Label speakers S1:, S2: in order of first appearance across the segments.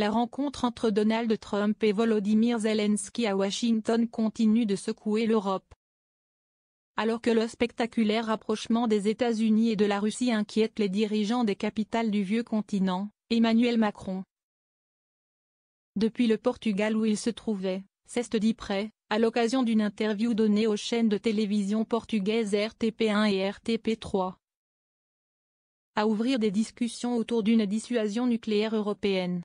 S1: La rencontre entre Donald Trump et Volodymyr Zelensky à Washington continue de secouer l'Europe. Alors que le spectaculaire rapprochement des États-Unis et de la Russie inquiète les dirigeants des capitales du vieux continent, Emmanuel Macron, depuis le Portugal où il se trouvait, s'est dit prêt, à l'occasion d'une interview donnée aux chaînes de télévision portugaises RTP1 et RTP3, à ouvrir des discussions autour d'une dissuasion nucléaire européenne.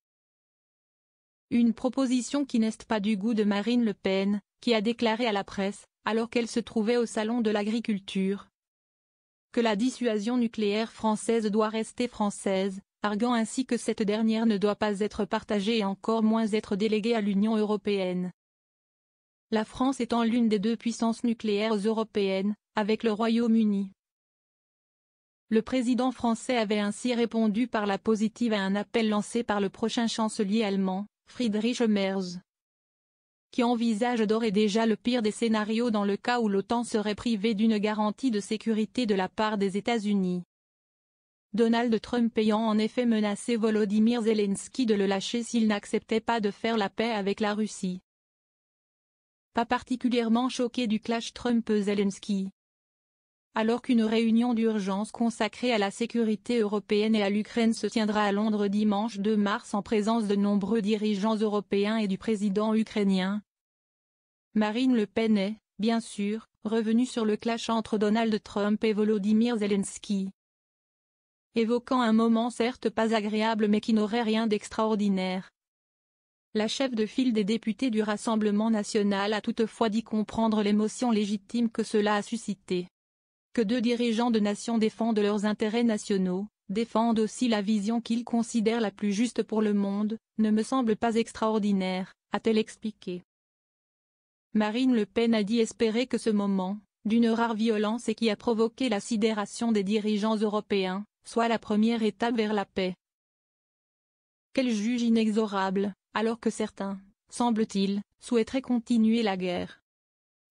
S1: Une proposition qui n'est pas du goût de Marine Le Pen, qui a déclaré à la presse, alors qu'elle se trouvait au salon de l'agriculture, que la dissuasion nucléaire française doit rester française, arguant ainsi que cette dernière ne doit pas être partagée et encore moins être déléguée à l'Union européenne. La France étant l'une des deux puissances nucléaires européennes, avec le Royaume-Uni. Le président français avait ainsi répondu par la positive à un appel lancé par le prochain chancelier allemand, Friedrich Merz, qui envisage d'ores et déjà le pire des scénarios dans le cas où l'OTAN serait privée d'une garantie de sécurité de la part des États-Unis. Donald Trump ayant en effet menacé Volodymyr Zelensky de le lâcher s'il n'acceptait pas de faire la paix avec la Russie. Pas particulièrement choqué du clash Trump-Zelensky. Alors qu'une réunion d'urgence consacrée à la sécurité européenne et à l'Ukraine se tiendra à Londres dimanche 2 mars en présence de nombreux dirigeants européens et du président ukrainien, Marine Le Pen est, bien sûr, revenue sur le clash entre Donald Trump et Volodymyr Zelensky, évoquant un moment certes pas agréable mais qui n'aurait rien d'extraordinaire. La chef de file des députés du Rassemblement national a toutefois dit comprendre l'émotion légitime que cela a suscité. Que deux dirigeants de nations défendent leurs intérêts nationaux, défendent aussi la vision qu'ils considèrent la plus juste pour le monde, ne me semble pas extraordinaire, a-t-elle expliqué. Marine Le Pen a dit espérer que ce moment, d'une rare violence et qui a provoqué la sidération des dirigeants européens, soit la première étape vers la paix. Qu'elle juge inexorable, alors que certains, semble-t-il, souhaiteraient continuer la guerre.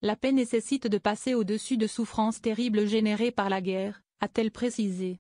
S1: La paix nécessite de passer au-dessus de souffrances terribles générées par la guerre, a-t-elle précisé.